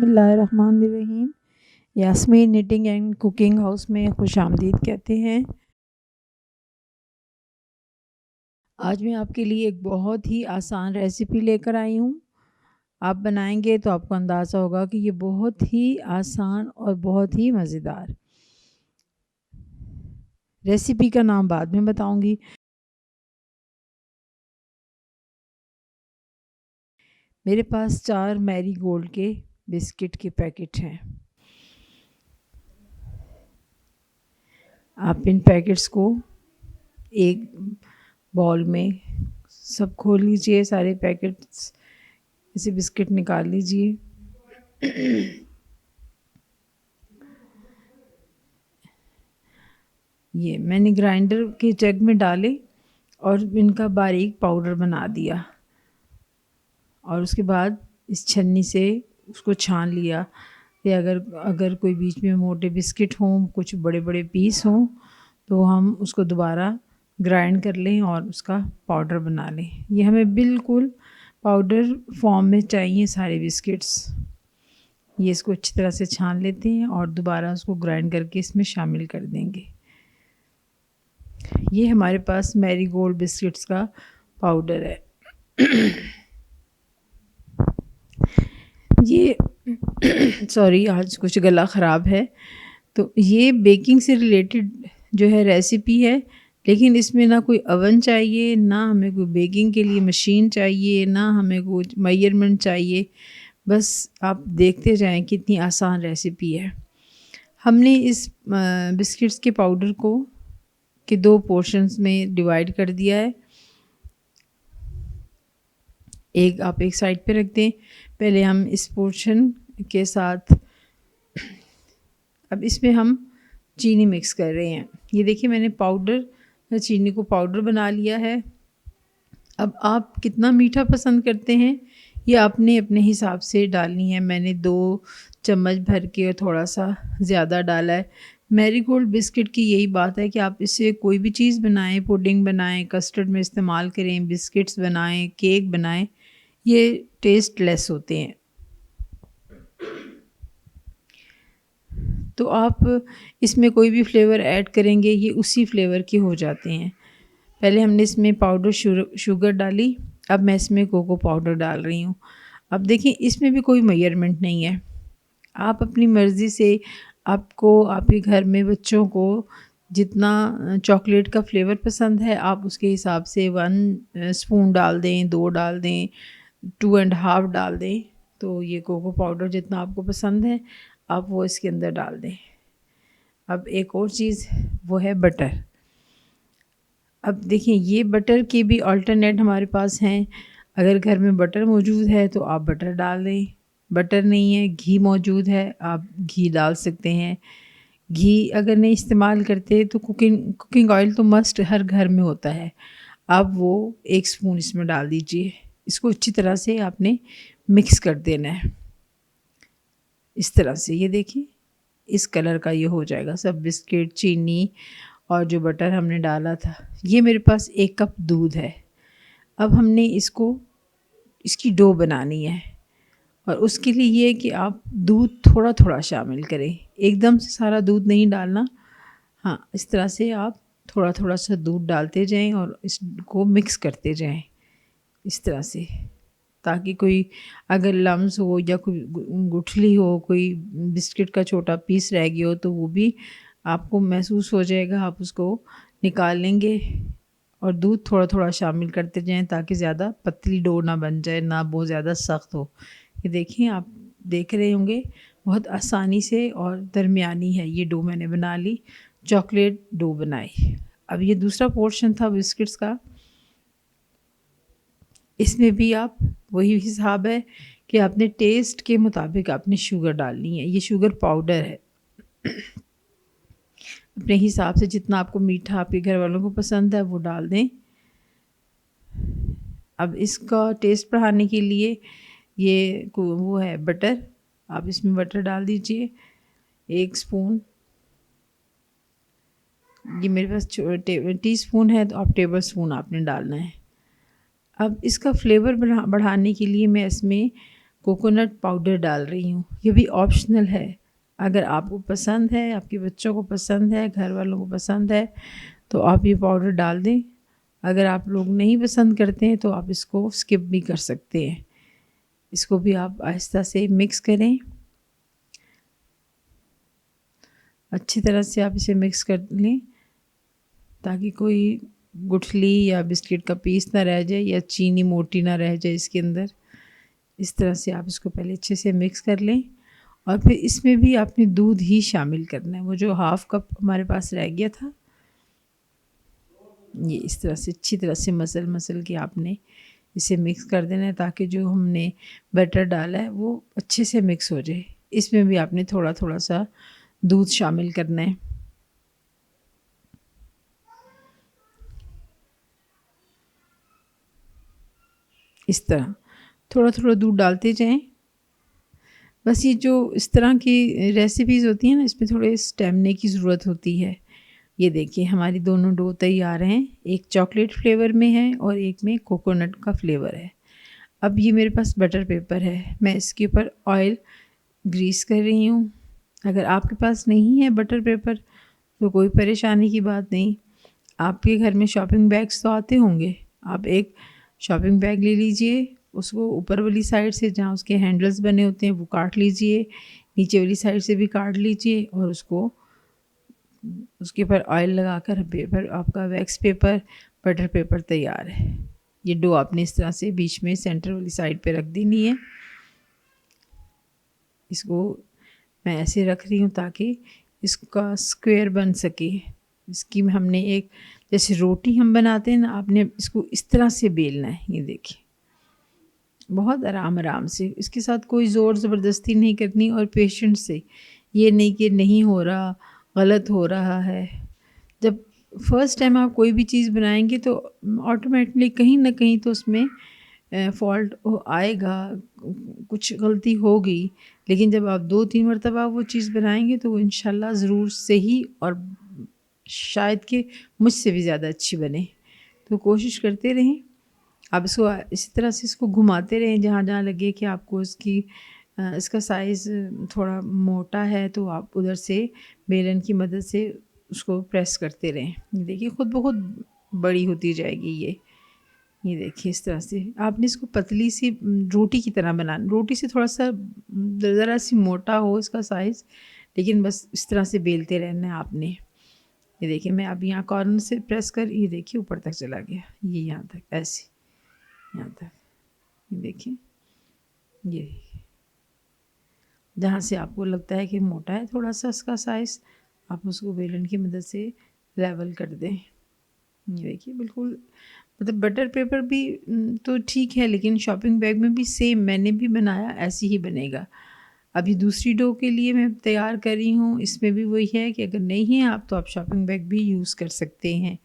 बिस्मिल्लाहिर्रहमानिर्रहीम। Yasmeen knitting and cooking house में खुशामदीद कहते हैं। आज मैं आपके लिए एक बहुत ही आसान रेसिपी लेकर आई हूँ। आप बनाएंगे तो आपको अंदाज़ा होगा कि ये बहुत ही आसान और बहुत ही मज़ेदार। रेसिपी का नाम बाद में बताऊंगी। मेरे पास 4 मैरी गोल्ड के बिस्किट के पैकेट हैं। आप इन पैकेट्स को एक बाउल में सब खोल लीजिए। सारे पैकेट्स ऐसे बिस्किट निकाल लीजिए। ये मैंने ग्राइंडर के जग में डाले और इनका बारीक पाउडर बना दिया और उसके बाद इस छन्नी से उसको छान लिया। या अगर कोई बीच में मोटे बिस्किट हों, कुछ बड़े बड़े पीस हों, तो हम उसको दोबारा ग्राइंड कर लें और उसका पाउडर बना लें। ये हमें बिल्कुल पाउडर फॉर्म में चाहिए सारे बिस्किट्स। ये इसको अच्छी तरह से छान लेते हैं और दोबारा उसको ग्राइंड करके इसमें शामिल कर देंगे। ये हमारे पास मैरी गोल्ड बिस्किट्स का पाउडर है। ये सॉरी, आज कुछ गला ख़राब है। तो ये बेकिंग से रिलेटेड जो है रेसिपी है, लेकिन इसमें ना कोई अवन चाहिए, ना हमें कोई बेकिंग के लिए मशीन चाहिए, ना हमें कुछ मेजरमेंट चाहिए। बस आप देखते जाएं कितनी आसान रेसिपी है। हमने इस बिस्किट्स के पाउडर को के 2 पोर्शंस में डिवाइड कर दिया है। एक आप एक साइड पे रख दें। पहले हम इस पोर्शन के साथ अब इसमें हम चीनी मिक्स कर रहे हैं। ये देखिए, मैंने चीनी को पाउडर बना लिया है। अब आप कितना मीठा पसंद करते हैं ये आपने अपने हिसाब से डालनी है। मैंने 2 चम्मच भर के और थोड़ा सा ज़्यादा डाला है। मैरीगोल्ड बिस्किट की यही बात है कि आप इससे कोई भी चीज़ बनाएं, पुडिंग बनाएं, कस्टर्ड में इस्तेमाल करें, बिस्किट्स बनाएं, केक बनाएं, ये टेस्टलेस होते हैं। तो आप इसमें कोई भी फ्लेवर ऐड करेंगे, ये उसी फ्लेवर के हो जाते हैं। पहले हमने इसमें पाउडर शुगर डाली, अब मैं इसमें कोको पाउडर डाल रही हूँ। अब देखिए, इसमें भी कोई मेजरमेंट नहीं है। आप अपनी मर्ज़ी से, आपको आपके घर में बच्चों को जितना चॉकलेट का फ्लेवर पसंद है, आप उसके हिसाब से 1 स्पून डाल दें, 2 डाल दें, 2 एंड हाफ़ डाल दें। तो ये कोको पाउडर जितना आपको पसंद है, आप वो इसके अंदर डाल दें। अब एक और चीज़, वो है बटर। अब देखिए, ये बटर के भी अल्टरनेट हमारे पास हैं। अगर घर में बटर मौजूद है तो आप बटर डाल दें। बटर नहीं है, घी मौजूद है, आप घी डाल सकते हैं। घी अगर नहीं इस्तेमाल करते तो कुकिंग ऑयल तो मस्ट हर घर में होता है। आप वो 1 स्पून इसमें डाल दीजिए। इसको अच्छी तरह से आपने मिक्स कर देना है। इस तरह से, ये देखिए, इस कलर का ये हो जाएगा सब बिस्किट, चीनी और जो बटर हमने डाला था। ये मेरे पास 1 कप दूध है। अब हमने इसकी डो बनानी है और उसके लिए ये है कि आप दूध थोड़ा थोड़ा शामिल करें, एकदम से सारा दूध नहीं डालना। हाँ, इस तरह से आप थोड़ा थोड़ा सा दूध डालते जाएं और इसको मिक्स करते जाएं इस तरह से, ताकि कोई अगर लम्स हो या कोई गुठली हो, कोई बिस्किट का छोटा पीस रह गया हो, तो वो भी आपको महसूस हो जाएगा। आप उसको निकाल लेंगे और दूध थोड़ा थोड़ा शामिल करते जाएं ताकि ज़्यादा पतली डो ना बन जाए, ना बहुत ज़्यादा सख्त हो। ये देखिए, आप देख रहे होंगे, बहुत आसानी से और दरमियानी है ये डो मैंने बना ली, चॉकलेट डो बनाई। अब ये दूसरा पोर्शन था बिस्किट्स का। इसमें भी आप वही हिसाब है कि आपने टेस्ट के मुताबिक आपने शुगर डालनी है। ये शुगर पाउडर है। अपने हिसाब से जितना आपको मीठा आपके घर वालों को पसंद है वो डाल दें। अब इसका टेस्ट बढ़ाने के लिए ये वो है बटर। आप इसमें बटर डाल दीजिए 1 स्पून। ये मेरे पास टीस्पून है, तो आप टेबल स्पून आपने डालना है। अब इसका फ्लेवर बढ़ाने के लिए मैं इसमें कोकोनट पाउडर डाल रही हूँ। ये भी ऑप्शनल है, अगर आपको पसंद है, आपके बच्चों को पसंद है, घर वालों को पसंद है तो आप ये पाउडर डाल दें। अगर आप लोग नहीं पसंद करते हैं तो आप इसको स्किप भी कर सकते हैं। इसको भी आप आहिस्ता से मिक्स करें, अच्छी तरह से आप इसे मिक्स कर लें ताकि कोई गुठली या बिस्किट का पीस ना रह जाए या चीनी मोटी ना रह जाए इसके अंदर। इस तरह से आप इसको पहले अच्छे से मिक्स कर लें और फिर इसमें भी आपने दूध ही शामिल करना है। वो जो हाफ़ कप हमारे पास रह गया था, ये इस तरह से अच्छी तरह से मसल के आपने इसे मिक्स कर देना है ताकि जो हमने बैटर डाला है वो अच्छे से मिक्स हो जाए। इसमें भी आपने थोड़ा थोड़ा सा दूध शामिल करना है। इस तरह थोड़ा थोड़ा दूध डालते जाएं। बस ये जो इस तरह की रेसिपीज़ होती हैं ना, इसमें थोड़े स्टेमने की ज़रूरत होती है। ये देखिए हमारी दोनों डो तैयार हैं, एक चॉकलेट फ्लेवर में है और एक में कोकोनट का फ्लेवर है। अब ये मेरे पास बटर पेपर है, मैं इसके ऊपर ऑयल ग्रीस कर रही हूँ। अगर आपके पास नहीं है बटर पेपर तो कोई परेशानी की बात नहीं, आपके घर में शॉपिंग बैग्स तो आते होंगे। आप एक शॉपिंग बैग ले लीजिए, उसको ऊपर वाली साइड से जहाँ उसके हैंडल्स बने होते हैं वो काट लीजिए, नीचे वाली साइड से भी काट लीजिए और उसके ऊपर ऑयल लगाकर पेपर, आपका वैक्स पेपर, बटर पेपर तैयार है। ये डो आपने इस तरह से बीच में सेंटर वाली साइड पे रख देनी है। इसको मैं ऐसे रख रही हूँ ताकि इसका स्क्वायर बन सके। इसकी हमने एक, जैसे रोटी हम बनाते हैं ना, आपने इसको इस तरह से बेलना है। ये देखिए बहुत आराम से, इसके साथ कोई ज़ोर ज़बरदस्ती नहीं करनी और पेशेंस से। ये नहीं कि नहीं हो रहा, गलत हो रहा है। जब फर्स्ट टाइम आप कोई भी चीज़ बनाएंगे तो ऑटोमेटिकली कहीं ना कहीं तो उसमें फॉल्ट आएगा, कुछ गलती होगी। लेकिन जब आप 2-3 मरतबा वो चीज़ बनाएंगे तो वो इंशाल्लाह ज़रूर से ही और शायद कि मुझसे भी ज़्यादा अच्छी बने। तो कोशिश करते रहें। आप इसको इसी तरह से इसको घुमाते रहें, जहाँ जहाँ लगे कि आपको इसका साइज़ थोड़ा मोटा है तो आप उधर से बेलन की मदद से उसको प्रेस करते रहें। ये देखिए खुद ब खुद बड़ी होती जाएगी ये देखिए इस तरह से आपने इसको पतली सी रोटी की तरह बनाना। रोटी से थोड़ा सा ज़रा सी मोटा हो इसका साइज़, लेकिन बस इस तरह से बेलते रहना है आपने। ये देखिए मैं अब यहाँ कॉर्नर से प्रेस कर, ये देखिए ऊपर तक चला गया, ये यहाँ तक, ऐसे यहाँ तक। ये देखिए, ये जहाँ से आपको लगता है कि मोटा है थोड़ा सा इसका साइज़, आप उसको बेलन की मदद से लेवल कर दें। ये देखिए बिल्कुल, मतलब बटर पेपर भी तो ठीक है, लेकिन शॉपिंग बैग में भी सेम मैंने भी बनाया ऐसे ही बनेगा। अभी दूसरी डो के लिए मैं तैयार कर रही हूँ, इसमें भी वही है कि अगर नहीं है आप तो आप शॉपिंग बैग भी यूज़ कर सकते हैं।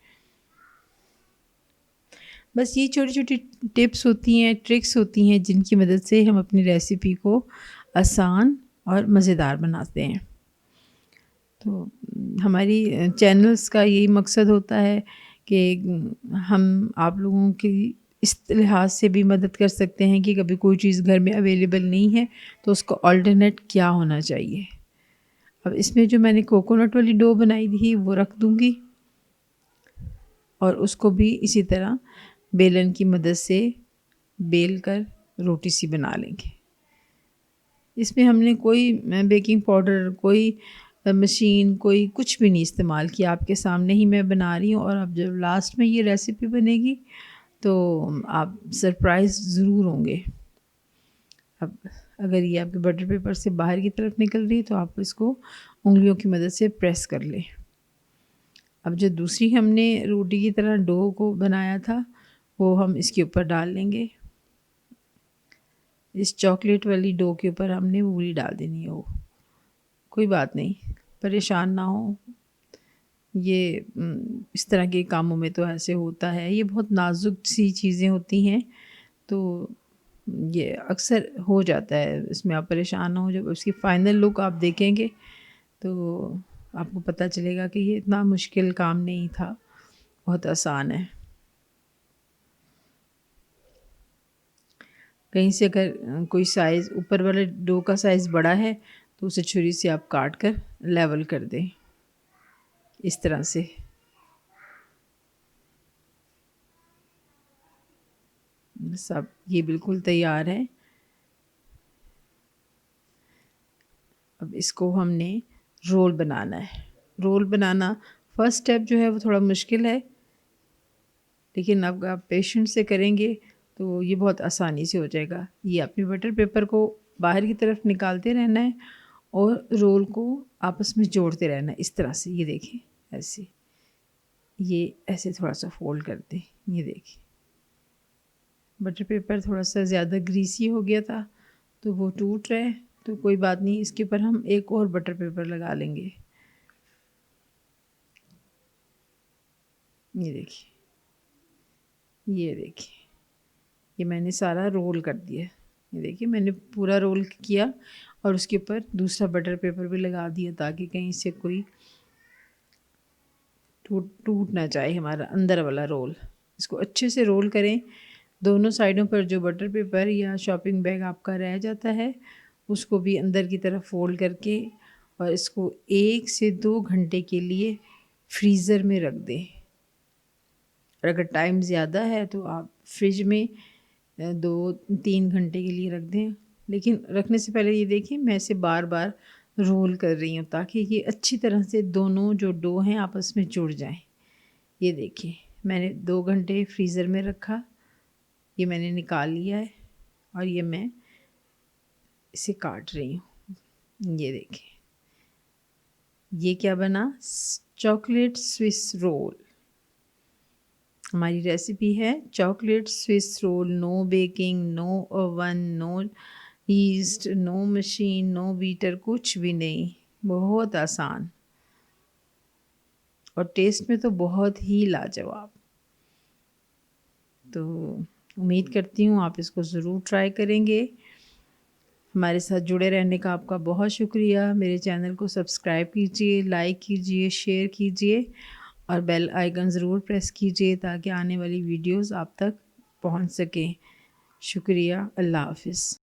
बस ये छोटी छोटी टिप्स होती हैं, ट्रिक्स होती हैं जिनकी मदद से हम अपनी रेसिपी को आसान और मज़ेदार बनाते हैं। तो हमारी चैनल्स का यही मकसद होता है कि हम आप लोगों की इस लिहाज से भी मदद कर सकते हैं कि कभी कोई चीज़ घर में अवेलेबल नहीं है तो उसका ऑल्टरनेट क्या होना चाहिए। अब इसमें जो मैंने कोकोनट वाली डो बनाई थी वो रख दूँगी और उसको भी इसी तरह बेलन की मदद से बेल कर रोटी सी बना लेंगे। इसमें हमने कोई बेकिंग पाउडर, कोई मशीन, कोई कुछ भी नहीं इस्तेमाल किया। आपके सामने ही मैं बना रही हूँ और अब जब लास्ट में ये रेसिपी बनेगी तो आप सरप्राइज़ ज़रूर होंगे। अब अगर ये आपके बटर पेपर से बाहर की तरफ निकल रही है तो आप इसको उंगलियों की मदद से प्रेस कर लें। अब जो दूसरी हमने रोटी की तरह डो को बनाया था वो हम इसके ऊपर डाल लेंगे। इस चॉकलेट वाली डो के ऊपर हमने मूली डाल देनी है। वो कोई बात नहीं, परेशान ना हो। ये इस तरह के कामों में तो ऐसे होता है, ये बहुत नाजुक सी चीज़ें होती हैं तो ये अक्सर हो जाता है। इसमें आप परेशान ना हो, जब उसकी फ़ाइनल लुक आप देखेंगे तो आपको पता चलेगा कि ये इतना मुश्किल काम नहीं था, बहुत आसान है। कहीं से अगर कोई साइज़ ऊपर वाले डो का साइज़ बड़ा है तो उसे छुरी से आप काट कर लेवल कर दें इस तरह से। सब ये बिल्कुल तैयार है। अब इसको हमने रोल बनाना है। रोल बनाना फर्स्ट स्टेप जो है वो थोड़ा मुश्किल है, लेकिन अब आप पेशेंस से करेंगे तो ये बहुत आसानी से हो जाएगा। ये अपने बटर पेपर को बाहर की तरफ निकालते रहना है और रोल को आपस में जोड़ते रहना है इस तरह से। ये देखें ऐसे, ये ऐसे थोड़ा सा फोल्ड कर दें। ये देखिए बटर पेपर थोड़ा सा ज़्यादा ग्रीसी हो गया था तो वो टूट रहा है, तो कोई बात नहीं, इसके ऊपर हम एक और बटर पेपर लगा लेंगे। ये देखिए, ये देखिए, ये मैंने सारा रोल कर दिया। ये देखिए मैंने पूरा रोल किया और उसके ऊपर दूसरा बटर पेपर भी लगा दिया ताकि कहीं से कोई टूट ना जाए हमारा अंदर वाला रोल। इसको अच्छे से रोल करें। दोनों साइडों पर जो बटर पेपर या शॉपिंग बैग आपका रह जाता है उसको भी अंदर की तरफ फोल्ड करके और इसको 1 से 2 घंटे के लिए फ्रीज़र में रख दें। और अगर टाइम ज़्यादा है तो आप फ्रिज में 2-3 घंटे के लिए रख दें। लेकिन रखने से पहले ये देखिए मैं इसे बार बार रोल कर रही हूँ ताकि ये अच्छी तरह से दोनों जो डो हैं आपस में जुड़ जाएं। ये देखिए मैंने 2 घंटे फ्रीज़र में रखा, ये मैंने निकाल लिया है और ये मैं इसे काट रही हूँ। ये देखिए ये क्या बना, चॉकलेट स्विस रोल। हमारी रेसिपी है chocolate Swiss roll. No baking, no oven, no yeast, no machine, no beater, कुछ भी नहीं, बहुत आसान और टेस्ट में तो बहुत ही लाजवाब। तो उम्मीद करती हूँ आप इसको ज़रूर ट्राई करेंगे। हमारे साथ जुड़े रहने का आपका बहुत शुक्रिया। मेरे चैनल को सब्सक्राइब कीजिए, लाइक कीजिए, शेयर कीजिए और बेल आइकन ज़रूर प्रेस कीजिए ताकि आने वाली वीडियोस आप तक पहुंच सकें। शुक्रिया। अल्लाह हाफ़िज़।